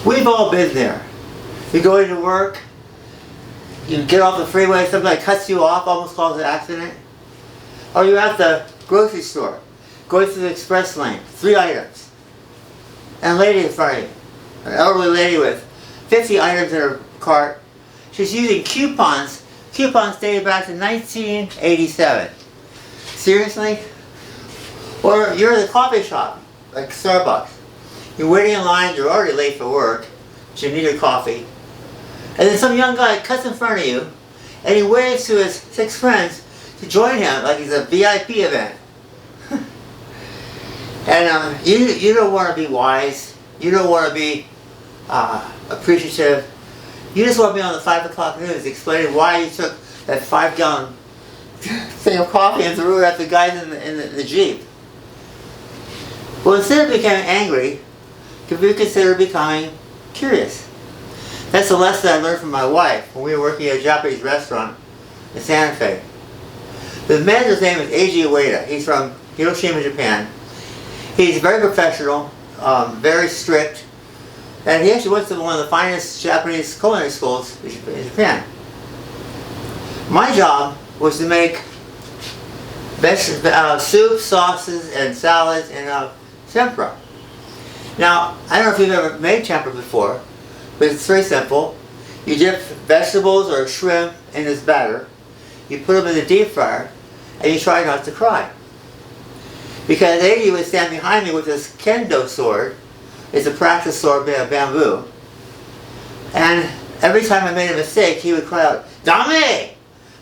We've all been there. You go into work, you get off the freeway, somebody cuts you off, almost causes an accident. Or you're at the grocery store, going through the express lane, 3 items. And a lady in front of you, an elderly lady with 50 items in her cart. She's using coupons. Coupons dated back to 1987. Seriously? Or you're at a coffee shop, like Starbucks. You're waiting in line, you're already late for work, but you need your coffee. And then some young guy cuts in front of you, and he waves to his 6 friends to join him like he's a VIP event. And you don't want to be wise. You don't want to be appreciative. You just want to be on the 5 o'clock news explaining why you took that 5-gallon thing of coffee and threw it at the guys in the Jeep. Well, instead of becoming angry, could we consider becoming curious? That's a lesson I learned from my wife when we were working at a Japanese restaurant in Santa Fe. The manager's name is Eiji Ueda. He's from Hiroshima, Japan. He's very professional, very strict, and he actually went to one of the finest Japanese culinary schools in Japan. My job was to make soup, sauces, and salads, and tempura. Now, I don't know if you've ever made tempura before, but it's very simple. You dip vegetables or shrimp in this batter, you put them in the deep fryer, and you try not to cry. Because Eiji would stand behind me with this kendo sword. It's a practice sword made of bamboo. And every time I made a mistake, he would cry out, "Dame!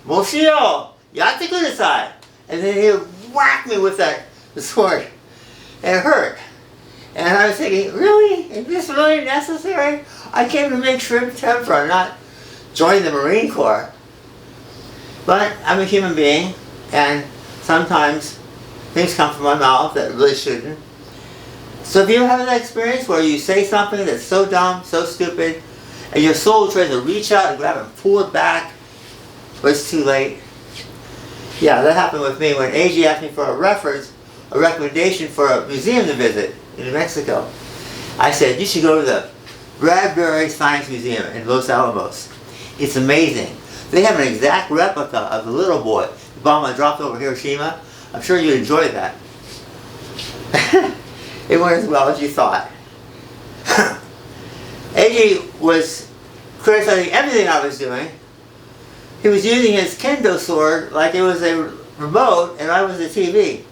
Moshio! Yatte kudasai!" And then he would whack me with the sword. And it hurt. And I was thinking, really? Is this really necessary? I came to make shrimp tempura, not join the Marine Corps. But I'm a human being, and sometimes things come from my mouth that really shouldn't. So have you ever had that experience where you say something that's so dumb, so stupid, and your soul tries to reach out and grab it and pull it back, but it's too late? Yeah, that happened with me when Eiji asked me for a recommendation for a museum to visit in New Mexico. I said, you should go to the Bradbury Science Museum in Los Alamos. It's amazing. They have an exact replica of the little boy the bomb dropped over Hiroshima. I'm sure you'd enjoy that. It went as well as you thought. Eiji was criticizing everything I was doing. He was using his kendo sword like it was a remote and I was the TV.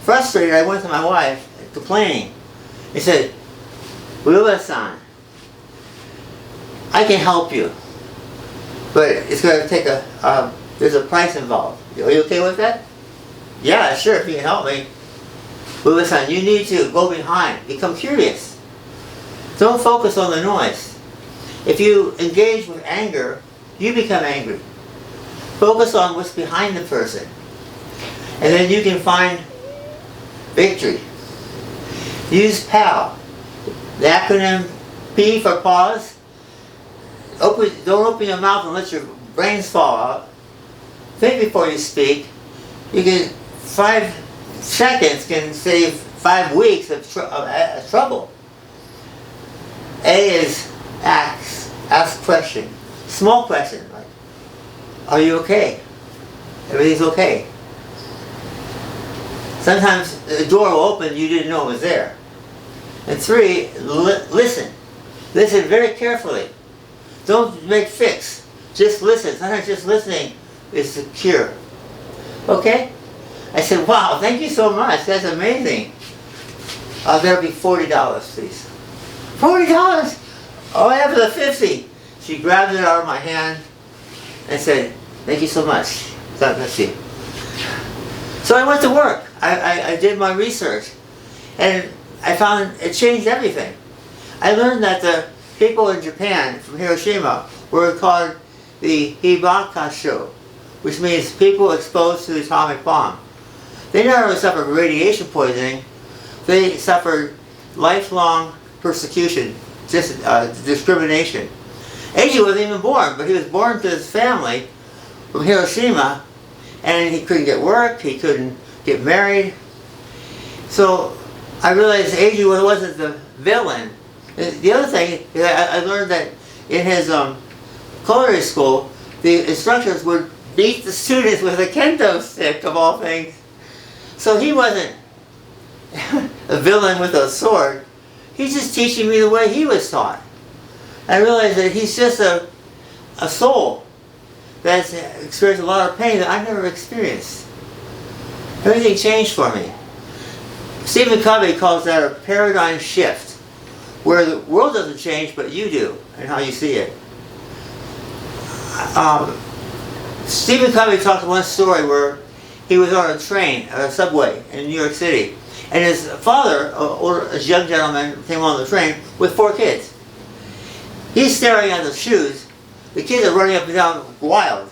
Frustrated, I went to my wife complaining. He said, "Ueda-san, I can help you, but it's going to take there's a price involved. Are you okay with that?" "Yeah, sure, if you can help me." "Ueda-san, you need to go behind, become curious. Don't focus on the noise. If you engage with anger, you become angry. Focus on what's behind the person, and then you can find victory. Use PAL, the acronym P for pause. Don't open your mouth and let your brains fall out. Think before you speak. 5 seconds can save 5 weeks of trouble. A is ask question. Small question like, are you okay? Everything's okay. Sometimes the door will open, you didn't know it was there. And 3, listen. Listen very carefully. Don't make fix. Just listen. Sometimes just listening is the cure. Okay? I said, wow, thank you so much. That's amazing. That'll be $40, please. $40? Oh, I have the 50. She grabbed it out of my hand and said, thank you so much. God bless you. So I went to work. I did my research. And I found it changed everything. I learned that the people in Japan from Hiroshima were called the Hibakasho, which means people exposed to the atomic bomb. They not only suffered radiation poisoning, they suffered lifelong persecution, just discrimination. Eiji wasn't even born, but he was born to his family from Hiroshima, and he couldn't get work, he couldn't get married. So I realized Eiji wasn't the villain, The other thing, I learned that in his culinary school, the instructors would beat the students with a kendo stick, of all things. So he wasn't a villain with a sword. He's just teaching me the way he was taught. I realized that he's just a soul that's experienced a lot of pain that I never experienced. Everything changed for me. Stephen Covey calls that a paradigm shift, where the world doesn't change, but you do, and how you see it. Stephen Covey talked one story where he was on a train, a subway in New York City, and his father, a young gentleman, came on the train with 4 kids. He's staring at the shoes. The kids are running up and down wild.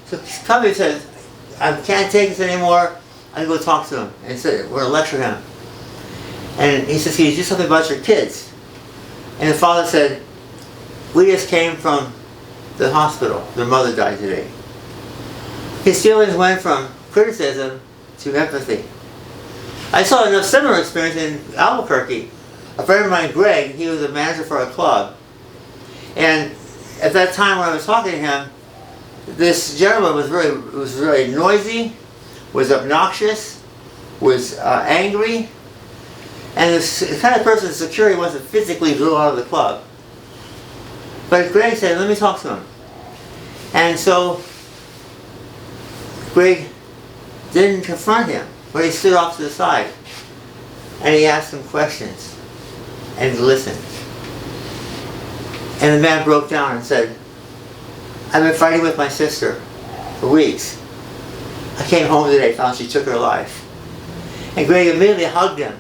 So Covey says, I can't take this anymore. I'm going to go talk to him. And so we're going to lecture him. And he says, can you do something about your kids? And the father said, we just came from the hospital. Their mother died today. His feelings went from criticism to empathy. I saw a similar experience in Albuquerque. A friend of mine, Greg, he was a manager for a club. And at that time when I was talking to him, this gentleman was very noisy, was obnoxious, was angry, and the kind of person security wants to physically throw out of the club. But Greg said, let me talk to him. And so Greg didn't confront him, but he stood off to the side and he asked him questions and he listened. And the man broke down and said, I've been fighting with my sister for weeks. I came home today, found she took her life. And Greg immediately hugged him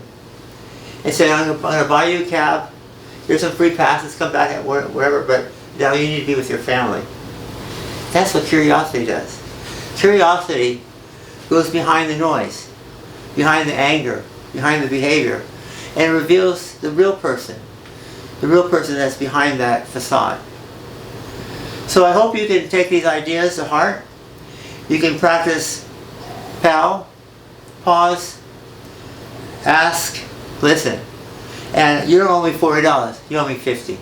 and said, I'm going to buy you a cab. Here's some free passes, come back at whatever, but now you need to be with your family. That's what curiosity does. Curiosity goes behind the noise, behind the anger, behind the behavior, and reveals the real person that's behind that facade. So I hope you can take these ideas to heart. You can practice PAL, pause, ask, listen. And you don't owe me $40, you owe me $50.